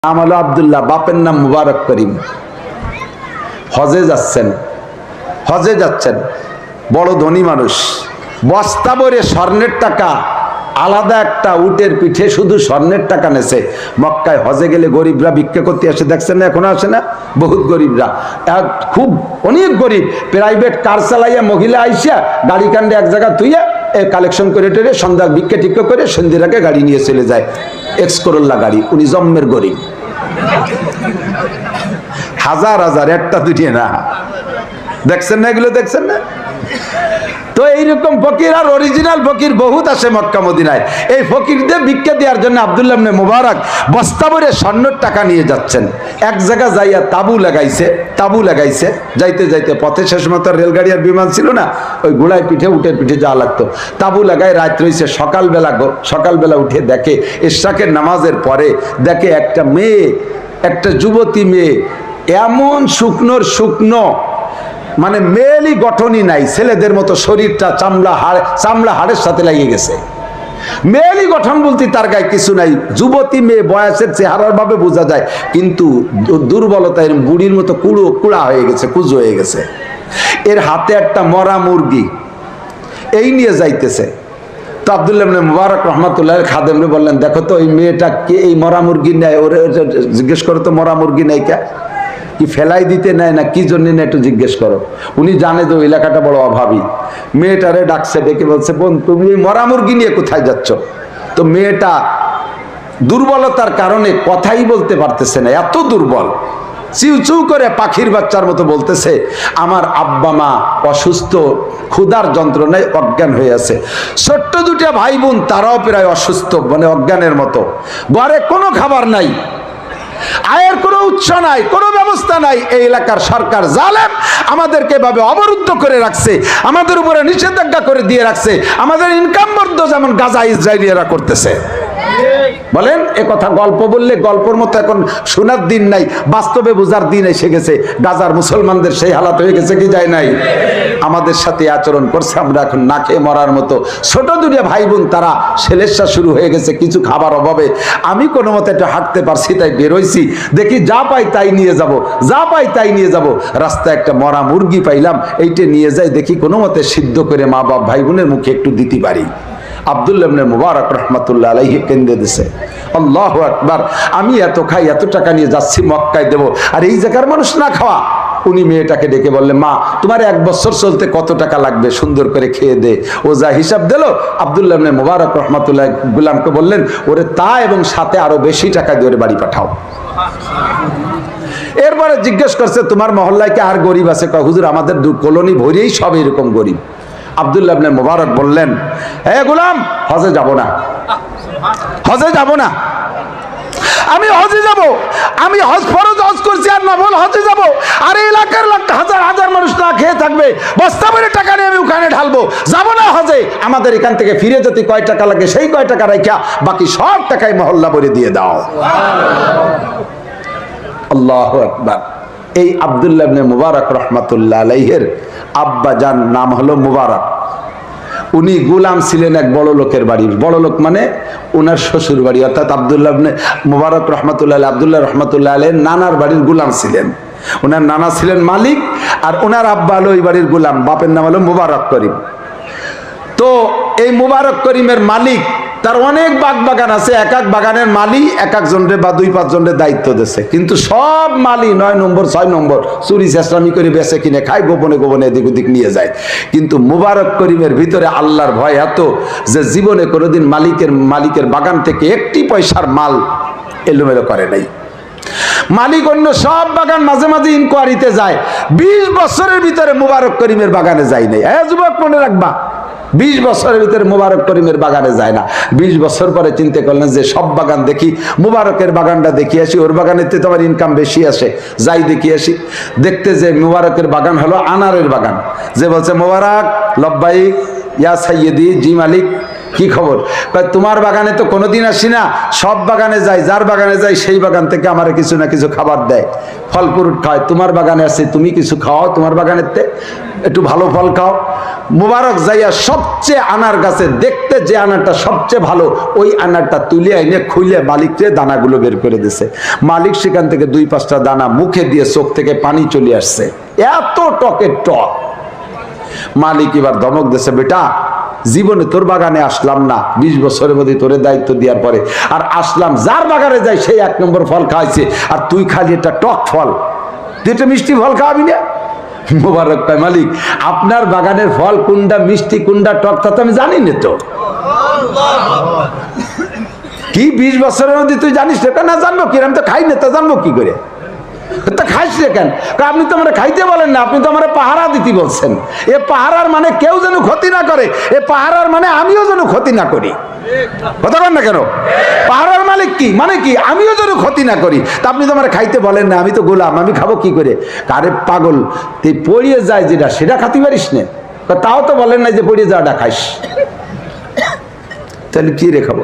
নাম হলো আব্দুল্লাহ, বাপের নাম মুবারক করিম। হজে যাচ্ছেন, বড় ধনী মানুষ, বস্তা ভরে স্বর্ণের টাকা, আলাদা একটা উটের পিঠে শুধু স্বর্ণের টাকা নেছে। মক্কায় হজে গেলে গরিবরা ভিক্ষা করতে আসে, দেখছেন না? এখনো আসে না? বহুত গরিবরা, খুব অনেক গরিব, প্রাইভেট কার চালাইয়া মহিলা আইসা গাড়ি কাণ্ডে এক জায়গা তুইয়া কালেকশন করে টেরে সন্ধ্যা ভিক্ষা টিক্ষা করে সন্ধ্যের আগে গাড়ি নিয়ে চলে যায়, এক্স করোল্লা গাড়ি। উনি জম্মের গরিব, হাজার হাজার, একটা দুটি না। দেখছেন না এগুলো? দেখছেন না? তো এইরকম ফকির আর অরিজিনাল ফকির বহুত আসে মক্কা মদিনায়। এই ফকিরদের ভিক্ষা দেওয়ার জন্য আব্দুল্লাহ ইবনে মুবারক বস্তা ভরে স্বর্ণের টাকা নিয়ে যাচ্ছেন। এক জায়গা যাইয়া তাবু লাগাইছে, যাইতে যাইতে পথে শেষ মতো রেলগাড়ি আর বিমান ছিল না, ওই ঘোড়ায় পিঠে উটের পিঠে যাওয়া লাগতো। তাবু লাগায় রাত রয়েছে, সকালবেলা উঠে দেখে ইশরাকের নামাজের পরে দেখে একটা মেয়ে, একটা যুবতী মেয়ে, এমন শুকনো, মানে মেয়েলি গঠনই নাই, ছেলেদের মতো শরীরটা চামড়া হাড়ের সাথে লাগিয়ে গেছে। মেয়েলি গঠন বলতে তার গায়ে কিছু নাই, যুবতী মেয়ে, বয়সের চেহারার ভাবে বোঝা যায়, কিন্তু দুর্বলতা, এর বুড়ির মতো কুড়া হয়ে গেছে, কুজো হয়ে গেছে। এর হাতে একটা মরা মুরগি, এই নিয়ে যাইতেছে। তো আব্দুল্লাহ ইবনে মুবারক রহমাতুল্লাহ খাদেমরে বললেন, দেখো তো এই মেয়েটা কে, এই মরা মুরগি নেয়? ওরে জিজ্ঞেস করো তো, মরা মুরগি নেই কে, কি ফেলাই দিতে নেয় না কি জন্য নেয়, একটু জিজ্ঞেস করো। উনি জানে তো এলাকাটা বড় অভাবী। মেয়েটারে ডাকছে, ডেকে বলছে, বোন তুমি মরা মুরগি নিয়ে কোথায় যাচ্ছ? তো মেয়েটা দুর্বলতার কারণে কথাই বলতে পারতেছে না, এত দুর্বল, চিউ করে পাখির বাচ্চার মতো বলতেছে, আমার আব্বা মা অসুস্থ, ক্ষুধার যন্ত্রণায় অজ্ঞান হয়ে আছে। ছোট্ট দুটা ভাই বোন, তারাও প্রায় অসুস্থ, মানে অজ্ঞানের মতো। ঘরে কোনো খাবার নাই, আয়ের কোনো উৎস নাই, কোনো ব্যবস্থা নাই। এই এলাকার সরকার জালেম, আমাদেরকে এভাবে অবরুদ্ধ করে রাখছে, আমাদের উপরে নিষেধাজ্ঞা করে দিয়ে রাখছে। আমাদের ইনকাম বর্ধ যেমন গাজা ইসরায়েলিরা করতেছে। বলেন, এ কথা গল্প বললে গল্পর মতো এখন শোনার দিন নাই, বাস্তবে বোঝার দিন এসে গেছে। গাজার মুসলমানদের সেই হালাত হয়ে গেছে কি যায় নাই? আমাদের সাথে আচরণ করছে, আমরা এখন না খেয়ে মরার মতো। ছোট দুটো ভাই বোন, তারা সেলেসা শুরু হয়ে গেছে কিছু খাবার অভাবে। আমি কোনো মতে একটু হাঁটতে পারছি, তাই বেরোইছি, দেখি যা পাই তাই নিয়ে যাব। রাস্তায় একটা মরা মুরগি পাইলাম, এইটা নিয়ে যাই, দেখি কোনো মতে সিদ্ধ করে মা বাপ ভাই বোনের মুখে একটু দিতে পারি। আব্দুল্লাহ ইবনে মুবারক রাহমাতুল্লাহ আলাইহি কেন্দ্রে দিছে, আল্লাহু আকবার, আমি এত খাই, এত টাকা নিয়ে যাচ্ছি মক্কায় দেব, আর এই জায়গার মানুষ না খাওয়া। উনি মেয়েটাকে ডেকে বললেন, মা তোমার 1 বছর চলতে কত টাকা লাগবে, সুন্দর করে খেয়ে দে। ও যা হিসাব দিল, আব্দুল্লাহ ইবনে মুবারক রাহমাতুল্লাহ গোলামকে বললেন, ওরে তা এবং সাথে আরো বেশি টাকা দিয়ে ওরে বাড়ি পাঠাও। এরপরে জিজ্ঞেস করছে, তোমার মহল্লায় কি আর গরিব আছে? কয়, হুজুর আমাদের কলোনি ভরেই সব এরকম গরিব। আব্দুল্লাহ ইবনে মুবারক বললেন, হে গোলাম, হজে যাব না, আমি হজে যাব, আমি হজ ফরজ হজ করছি আর নফল হজে যাব, আর এলাকার হাজার হাজার মানুষ না খেয়ে থাকবে, বস্তা ভরে টাকা নিয়ে আমি ওখানে ঢালবো, যাব না হজে। আমাদের এখান থেকে ফিরে যেতে কয় টাকা লাগে, সেই কয় টাকা রাখা বাকি সব টাকাই মহল্লা ভরে দিয়ে দাও। আল্লাহু আকবার। এই আব্দুল্লাহ ইবনে মুবারক রাহমাতুল্লাহ আলাইহির আব্বা জান নাম হলো মুবারক। উনি গোলাম ছিলেন এক বড় লোকের বাড়ির, বড় লোক মানে ওনার শ্বশুর বাড়ি, অর্থাৎ আব্দুল্লাহ ইবনে মুবারক রাহমাতুল্লাহ আলাইহি, আব্দুল্লাহ রাহমাতুল্লাহ আলাইহির নানার বাড়ির গোলাম ছিলেন। ওনার নানা ছিলেন মালিক, আর ওনার আব্বা হলো ওই বাড়ির গোলাম, বাপের নাম হলো মুবারক করিম। তো এই মুবারক করিমের মালিক, তার অনেক বাগান আছে, এক এক বাগানের মালি এক একজনের বা 2-5 জনের দায়িত্ব দিচ্ছে, কিন্তু সব মালি 9 নম্বর 6 নম্বর চুরি চেষ্টামি করে বেচে কিনে খায়, গোপনে এদিক ওদিক নিয়ে যায়। কিন্তু মুবারক করিমের ভিতরে আল্লাহর ভয় এত যে জীবনে কোনোদিন মালিকের বাগান থেকে একটি পয়সার মাল এলোমেলো করে নাই। মালিক অন্য সব বাগান মাঝে মাঝে ইনকোয়ারিতে যায়, 20 বছরের ভিতরে মুবারক করিমের বাগানে যায় নাই। যুবক মনে রাখবা, 20 বছরের ভিতরে মুবারক করিমের বাগানে যায় না। 20 বছর পরে চিন্তা করলেন যে সব বাগান দেখি, মুবারকের বাগানটা দেখি আসি, ওর বাগানেতে তো আমার ইনকাম বেশি আসে, যাই দেখি আসি। দেখতে যে মুবারকের বাগান হলো আনারের বাগান। যে বলছে, মুবারক লব্বাইক ইয়া সাইয়্যিদি, জি মালিক। কি খবর? তোমার বাগানে তো কোনোদিন আসি না, সব বাগানে যাই, যার বাগানে যাই সেই বাগান থেকে আমার কিছু না কিছু খাবার দেয়, ফল ফ্রুট খায়। তোমার বাগানে আসে, তুমি কিছু খাও, তোমার বাগানের একটু ভালো ফল খাও। মুবারক যাইয়া সবচেয়ে আনার গাছে দেখতে যে আনারটা সবচেয়ে ভালো, ওই আনারটা তুলে এনে খুলে মালিককে দানাগুলো বের করে দিছে। মালিক সেখান থেকে 2-5টা দানা মুখে দিয়ে চোখ থেকে পানি চলে আসছে, এত টকের টক। মালিক এবার ধমক দিছে, বেটা জীবনে তোর বাগানে আসলাম না, 20 বছরের মধ্যে তোরে দায়িত্ব দেওয়ার পরে আর আসলাম, যার বাগানে যাই সেই 1 নম্বর ফল খাইছে, আর তুই খালি একটা টক ফল, তুই একটা মিষ্টি ফল খাওয়াবি না? মোবারক কয়, মালিক আপনার বাগানের ফল কোনটা মিষ্টি কোনটা টক তা তো আমি জানি না। তো কি 20 বছরের মধ্যে তুই জানিস না? জানবো কি, আমি তো খাই না, তা জানবো কি করে? তা খাইস রে কেন? আপনি তো আমরা খাইতে বলেন না, আপনি তো আমরা পাহারা দিতে বলছেন। এ পাহারার মানে কেউ যেন ক্ষতি না করে, এ পাহারার মানে আমিও যেন ক্ষতি না করি। কথা বলেন না কেন? পাহারার মালিক কি মানে কি? আমিও যেন ক্ষতি না করি। তা আপনি তো আমরা খাইতে বলেন না, আমি তো গোলাম, আমি খাবো কি করে? আরে পাগল, তুই পড়িয়ে যায় যেটা সেটা খাতে পারিস না? তাও তো বলেন না যে পড়িয়ে যাওয়াটা খাইস, তাহলে কি রে খাবো?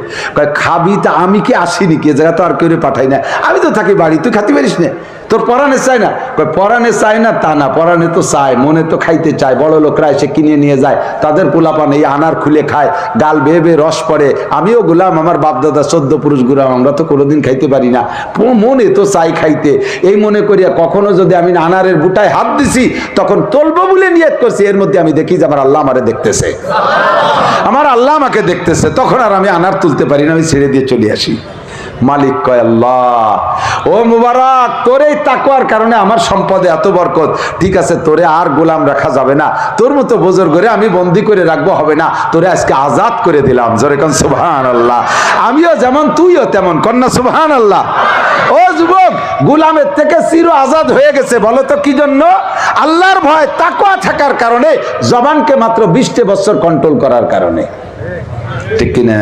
খাবি তা আমি কি আসিনি, কে জায়গা তো আর কেউ পাঠাই না, আমি তো থাকি বাড়ি, তুই খাতে পারিস না? তোর পরাণে চাই না? পরাণে চাই না তা না, পরাণে তো চায়, মনে তো খাইতে চায়। বড় লোকরা এসে কিনে নিয়ে যায়, তাদের পোলাপান এই আনার খুলে খায়, গাল বেয়ে বেয়ে রস পড়ে। আমিও গোলাম, আমার বাপ দাদা 14 পুরুষ গোলাম, আমরা তো কোনোদিন খাইতে পারি না, মনে তো চাই খাইতে। এই মনে করিয়া কখনো যদি আমি আনারের বুটায় হাত দিছি, তখন তুলবো বলে নিয়ত করছি, এর মধ্যে আমি দেখি যে আমার আল্লাহ আমারে দেখতেছে, আমার আল্লাহ আমাকে দেখতেছে, তখন আর আমি আনার তুলতে পারি না, আমি ছেড়ে দিয়ে চলে আসি। মালিক কয়, আল্লাহ ও মুবারক, তোর এই তাকওয়ার কারণে আমার সম্পদে এত বরকত। ঠিক আছে, তোরে আর গোলাম রাখা যাবে না, তোর মতো বুজুর্গ করে আমি বন্দি করে রাখবো হবে না, তোরে আজকে আজাদ করে দিলাম। জোরে কোন সুবহানাল্লাহ। আমিও যেমন তুইও তেমন, কন্যা সুবহানাল্লাহ। ও যুবক, গোলামের থেকে চির আজাদ হয়ে গেছে। বলো তো কি জন্য? আল্লাহর ভয়, তাকওয়া থাকার কারণে, জবানকে মাত্র 20 বছর কন্ট্রোল করার কারণে। ঠিক কিনা?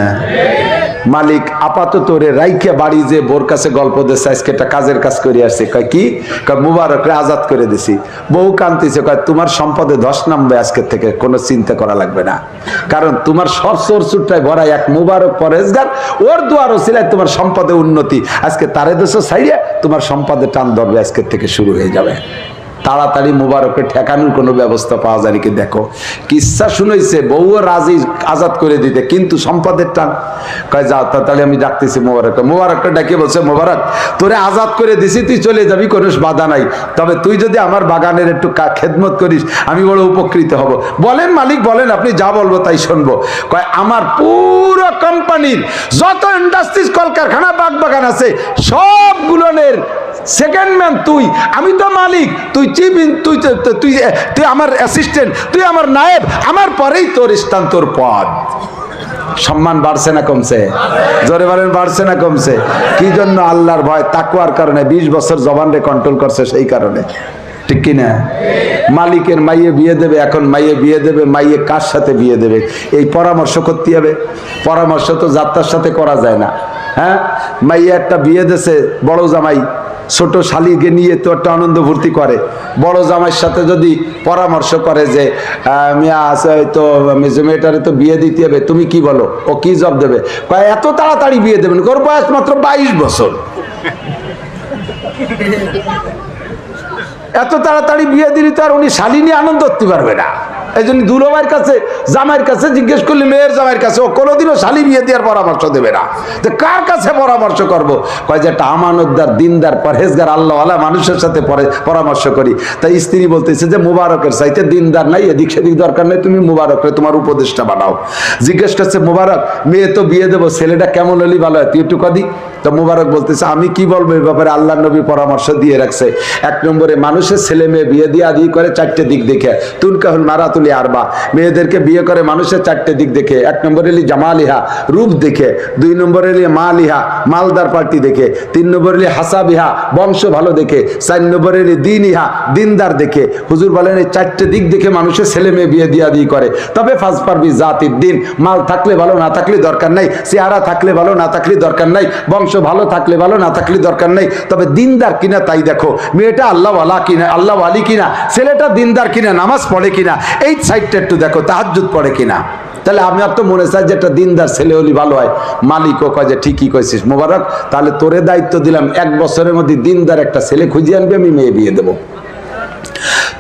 মালিক আপাতত রে রাইকে বাড়ি যে বোর কাছে গল্প দিচ্ছে, আজকে একটা কাজের কাজ করে আসছে। কয় কি? কয় মুবারক রে আজাদ করে দিছি। বউ কান্তিছে, কয় তোমার সম্পদে 10 নামবে আজকে থেকে, কোনো চিন্তা করা লাগবে না, কারণ তোমার সব চোরচুটটায় ভরা এক মুবারক পরেশগার, ওর দুয়ার ওসিলায় তোমার সম্পদে উন্নতি। আজকে তারে দেশে ছাইড়ে তোমার সম্পদে টান ধরবে, আজকে থেকে শুরু হয়ে যাবে। তাড়াতাড়ি মুবারককে ঠেকানোর কোনো ব্যবস্থা পাওয়া যায় নাকি দেখো। কিচ্ছা শুনেছে, বউও রাজি আজাদ করে দিতে, কিন্তু সম্পদের টান। কয় যাও, তাহলে আমি ডাকতেছি মুবারককে। মুবারককে ডাকে বলছে, মুবারক তোরে আজাদ করে দিছি, তুই চলে যাবি, কোনো বাধা নাই, তবে তুই যদি আমার বাগানের একটু খেদমত করিস আমি বড় উপকৃত হব। বলেন মালিক, বলেন, আপনি যা বলবো তাই শুনবো। কয় আমার পুরো কোম্পানির যত ইন্ডাস্ট্রিজ, কলকারখানা, বাগান আছে সবগুলোর সেকেন্ড ম্যান তুই, আমি তো মালিক, তুই চিফ, তুই তুই তুই আমার অ্যাসিস্ট্যান্ট, তুই আমার নায়েব, আমার পরেই তোর স্থান, তোর পদ। সম্মান বাড়ছে না কমছে? জোরে বলেন, বাড়ছে না কমছে? কি জন্য? আল্লাহর ভয়, তাকওয়ার কারণে। 20 বছর জবানরে কন্ট্রোল করছে সেই কারণে। ঠিক কিনা? মালিকের মাইয়ে বিয়ে দেবে, এখন মাইয়ে বিয়ে দেবে, মাইয়ে কার সাথে বিয়ে দেবে এই পরামর্শ করতে হবে। পরামর্শ তো যাত্রার সাথে করা যায় না। হ্যাঁ, মাইয়ে একটা বিয়ে দেশে, বড় জামাই ছোট শালিকে নিয়ে তো একটা আনন্দ ভর্তি করে। বড় জামাইয়ের সাথে যদি পরামর্শ করে যে মিয়া আছে তো মেয়েটারে তো বিয়ে দিতে হবে, তুমি কি বলো? ও কি জবাব দেবে? কয় এত তাড়াতাড়ি বিয়ে দেবেন, ওর বয়স মাত্র 22 বছর, এত তাড়াতাড়ি বিয়ে দিলে তো আর উনি শালিনী আনন্দ করতে পারবে না। এই জন্য দুলাভাইয়ের কাছে, জামাইয়ের কাছে জিজ্ঞেস করলে, মেয়ের জামাইয়ের কাছে, ও কোনোদিনও শালি বিয়ে দেওয়ার পরামর্শ দেবে না। তো কার কাছে পরামর্শ করবো? কয় যে একটা আমানতদার, দিনদার, পরহেজগার, আল্লাহওয়ালা মানুষের সাথে পরামর্শ করি। তাই স্ত্রী বলতেছে যে মুবারকের চাইতে দিনদার নাই, এদিক সেদিক দরকার নেই, তুমি মুবারকরে তোমার উপদেশটা বানাও। জিজ্ঞেস করছে, মুবারক মেয়ে তো বিয়ে দেবো, ছেলেটা কেমন হলি ভালো হয়, তুই একটু কদি। তো মুবারক বলতেছে, আমি কি বলবো এই ব্যাপারে, আল্লাহ নবী পরামর্শ দিয়ে রাখছে। 1 নম্বরে মানুষের ছেলে মেয়ে বিয়ে দিয়ে আদি করে 4টে দিক দেখে, তুনকাহুল মারাতুলি আরবা, মেয়েদেরকে বিয়ে করে মানুষের 4টে দিক দেখে। 1 নম্বরে জামালিহা, রূপ দেখে। 2 নম্বরে মালিহা, মালদার পার্টি দেখে। 3 নম্বরে হাসাবিহা, বংশ ভালো দেখে। 4 নম্বরে দিনিহা, দিনদার দেখে। হুজুর বলেন এই 4টে দিক দেখে মানুষের ছেলে মেয়ে বিয়ে দিয়ে আদি করে। তবে ফাজ পারবি জাতির দিন, মাল থাকলে ভালো, না থাকলে দরকার নাই, চেহারা থাকলে ভালো, না থাকলে দরকার নাই, বংশ ভালো থাকলে ভালো, না থাকলে দরকার নাই, তবে দিনদার কিনা তাই দেখো। মেয়েটা আল্লাহওয়ালা কিনা, আল্লাহওয়ালি কিনা, ছেলেটা দিনদার কিনা, নামাজ পড়ে কিনা, এই সাইডটা একটু দেখো, তাহাজ্জুদ পড়ে কিনা। তাহলে আমি আর তো মনে চাই যে একটা দিনদার ছেলে হলি ভালো হয়। মালিকও কয় যে ঠিকই কইছিস মোবারক, তাহলে তোরে দায়িত্ব দিলাম 1 বছরের মধ্যে দিনদার একটা ছেলে খুঁজে আনবি, আমি মেয়ে বিয়ে দেবো।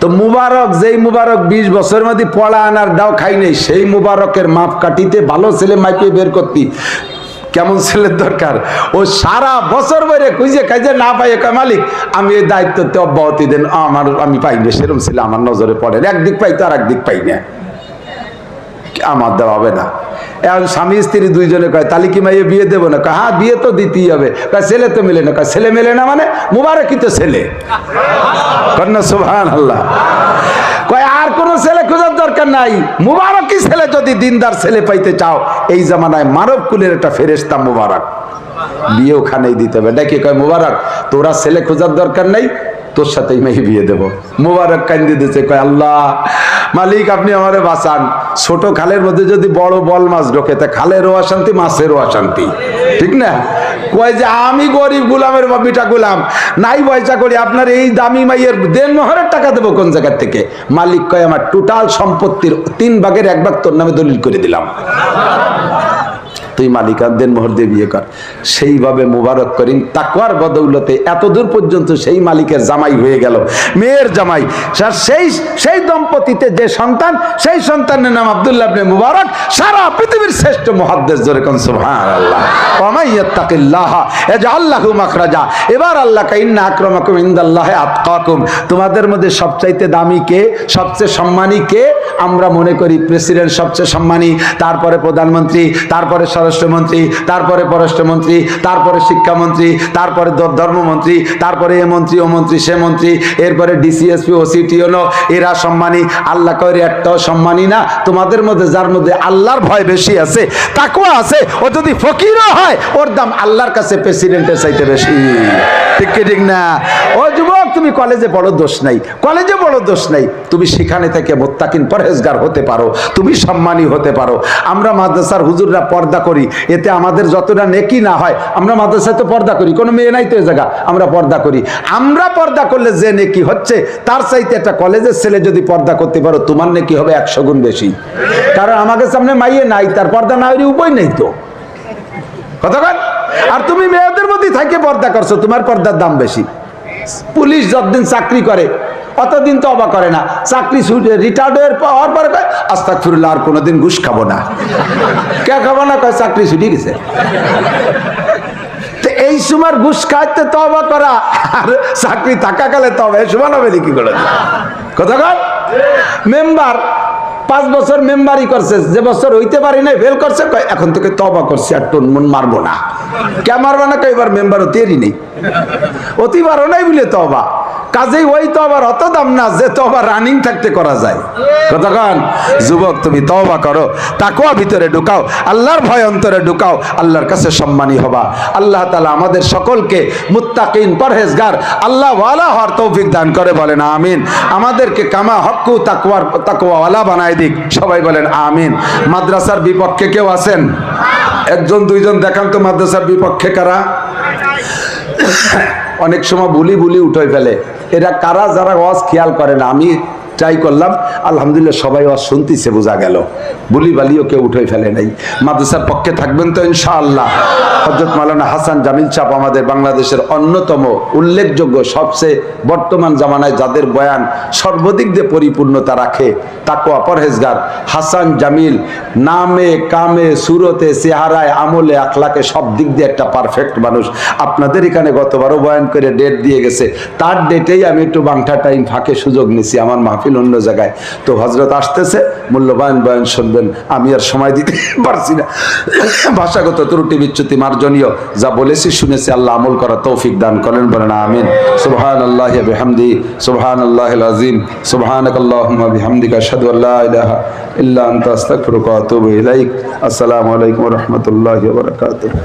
তো মুবারক, যেই মুবারক 20 বছরের মধ্যে পড়া আনার দাও খাই নেই, সেই মুবারকের মাপ কাটিতে ভালো ছেলে মাইপে বের করতি। কেমন ছেলের দরকার? ও সারা বছর বেড়ে খুঁজে খাইজে না পাইয়ে কয় মালিক আমি এই দায়িত্বতে অব্যাহতি দেন, আমি পাই না, সেরকম ছেলে আমার নজরে পড়ে, একদিক পাই তো আর একদিক পাই না, আমার দেওয়া হবে না। এখন স্বামী স্ত্রী দুইজনে কয় তাহলে কি মাইয়ে বিয়ে দেবো না? হ্যাঁ বিয়ে তো দিতেই হবে। কয় ছেলে তো মেলে না। কয় ছেলে মেলে না মানে মুবারকই তো ছেলে। কন্যা সুবহানাল্লাহ। কয় আর কোন ছেলে খোঁজার দরকার নাই, মুবারকই ছেলে যদি দিনদার ছেলে পাইতে চাও, এই জামানায় মানব কুলের একটা ফেরেশতা মুবারক, বিয়ে ওখানেই দিতে হবে। ডাকি কয় মুবারক তোরা ছেলে খোঁজার দরকার নাই, তোর সাথেই মেয়ে বিয়ে দেবো। মুবারক কান্দি দিতে কয় আল্লাহ মালিক আপনি আমারে বাঁচান, ছোট খালের মধ্যে যদি বড় বল মাছ ঢোকে তা খালেরও অশান্তি মাছেরও অশান্তি, ঠিক না? কয় যে আমি গরিব গোলামের বিটা গোলাম, নাই পয়সা করি, আপনার এই দামি মাইয়ের দেন মোহরের টাকা দেবো কোন জায়গা থেকে? মালিক কয় আমার টোটাল সম্পত্তির 3 ভাগের 1 ভাগ তোর নামে দলিল করে দিলাম, তুই মালিকার দেন মোহর দিয়ে বিয়ে কর। সেইভাবে মুবারক করিম তাকওয়ার বদৌলতে এতদূর পর্যন্ত সেই মালিকের জামাই হয়ে গেল, মেয়ের জামাই। সেই দম্পতিতে যে সন্তান, সেই সন্তানের নাম আব্দুল্লাহ ইবনে মুবারক, সারা পৃথিবীর শ্রেষ্ঠ মুহাদ্দিস। জোরে কোন সুবহানাল্লাহ। ওয়া মান ইয়াত্তাকিল্লাহ ইয়াজআল লাহু মাখরাজা। এবার আল্লাহ কা ইন্না আকরামাকুম ইনদাল্লাহি আতকাকুম। তোমাদের মধ্যে সবচাইতে দামি কে, সবচেয়ে সম্মানী কে? আমরা মনে করি প্রেসিডেন্ট সবচেয়ে সম্মানী, তারপরে প্রধানমন্ত্রী, তারপরে স্বরাষ্ট্রমন্ত্রী, তারপরে পররাষ্ট্রমন্ত্রী, তারপরে শিক্ষামন্ত্রী, তারপরে ধর্মমন্ত্রী, তারপরে এ মন্ত্রী ও মন্ত্রী সে মন্ত্রী, এরপরে ডিসিএসপি ওসিটিওনো, এরা সম্মানী। আল্লাহ কয় একটাও সম্মানী না। তোমাদের মধ্যে যার মধ্যে আল্লাহর ভয় বেশি আছে, তাকওয়া আছে, ও যদি ফকিরও হয় ওর দাম আল্লাহর কাছে প্রেসিডেন্টের চাইতে বেশি, ঠিক কি ঠিক না? ও যুবক তুমি কলেজে বড় দোষ নাই, কলেজে বড় দোষ নাই, তুমি সেখানে থেকে মুত্তাকিন পরহেজগার হতে পারো, তুমি সম্মানী হতে পারো। আমরা মাদ্রাসার হুজুররা পর্দা করি, এতে আমাদের যতটা নেকি না হয়, আমরা মাদ্রাসায় তো পর্দা করি, কোনো মেয়ে নাই তো এই জায়গা, আমরা পর্দা করি। আমরা পর্দা করলে যে নেকি হচ্ছে, তার চাইতে একটা কলেজের ছেলে যদি পর্দা করতে পারো, তোমার নেকি হবে 100 গুণ বেশি। কারণ আমাদের সামনে মাইয়ে নাই, তার পর্দা না হলে উপায় নেই তো, কথা বল। আর তুমি মেয়েদের মধ্যে থেকে পর্দা করছো, তোমার পর্দার দাম বেশি। পুলিশ যতদিন চাকরি করে অতদিন তো অবাক করে না, চাকরি রিটায়ার্ড হওয়ার পরে কয় আস্তাগফিরুল্লাহ আর কোনোদিন ঘুষ খাবো না। কে খাবো না? কয় চাকরি ছুটি গেছে। তো এই সময় ঘুষ খাইতে তওবা করা আর চাকরি থাকাকালে তওবা সমান হবে কি করে? কথা কয় মেম্বার 5 বছর মেম্বারই করছে, যে বছর হইতে পারি না ফেল করছে, কয় এখন থেকে তওবা করছি আর টন মন মারবো না। কে মারবো না? কয় এবার মেম্বার হতেই নেই, অতিবারও নাই বলে তওবা। কাজেই ওই তো আবার অত দাম না যে তো আবার রানিং থাকতে করা যায়। কতক্ষণ যুবক তুমি তওবা করো, তাকওয়া ভিতরে ঢুকাও, আল্লাহর ভয় অন্তরে ঢুকাও, আল্লাহর কাছে সম্মানী হবা। আল্লাহ তাআলা আমাদের সকলকে মুত্তাকিন পরহেজগার আল্লাহ ওয়ালা হওয়ার তৌফিক দান করে, বলেন আমিন। আমাদেরকে কামা হক্কু তাকওয়া ওয়ালা বানায় দিক, সবাই বলেন আমিন। মাদ্রাসার বিপক্ষে কেউ আছেন? 1 2 জন দেখান তো মাদ্রাসার বিপক্ষে কারা? অনেক সময় বুলি উঠে ফেলে, এরা কারা? যারা ওয়াজ খেয়াল করে না। আমি ট্রাই করলাম, আলহামদুলিল্লাহ সবাই ওয়াজ শুনতেছে, বোঝা গেল। বুলি বালিও কেউ উঠে ফেলে নাই। মাদ্রাসার পক্ষে থাকবেন তো ইনশাআল্লাহ? হযরত মাওলানা হাসান জামিল সাহেব আমাদের বাংলাদেশের অন্যতম উল্লেখযোগ্য, সবচেয়ে বর্তমান জামানায় যাদের বয়ান সর্বদিক দিয়ে পরিপূর্ণতা রাখে, তাকওয়া পরহেজগার হাসান জামিল, নামে কামে সুরতে চেহারায় আমলে আখলাকে সব দিক দিয়ে একটা পারফেক্ট মানুষ। আপনাদের এখানে গতবারও বয়ান করে ডেট দিয়ে গেছে, তার ডেটেই আমি একটু বাংটা টাইম ফাঁকে সুযোগ নিছি, আমার মাহফিল অন্য জায়গায়। তো হযরত আসতেছে, মূল্যবান বয়ান শুনবেন, আমি আর সময় দিতে পারছি না। ভাষাগত ত্রুটি বিচ্যুতি মার্জনীয়, যা বলেছি শুনেছি, আল্লাহ আমল করা তৌফিক দান করেন, বলেন আমিন। সুবহানাল্লাহি ওয়া বিহামদিহি, সুবহানাল্লাহিল আযীম, সুবহানাকাল্লাহুম্মা বিহামদিকা আশহাদু আল্লা ইলাহা ইল্লা আনতা আস্তাগফিরুকা ওয়া আতুবু ইলাইক। আসসালামু আলাইকুম ওয়া রাহমাতুল্লাহি ওয়া বারাকাতুহু।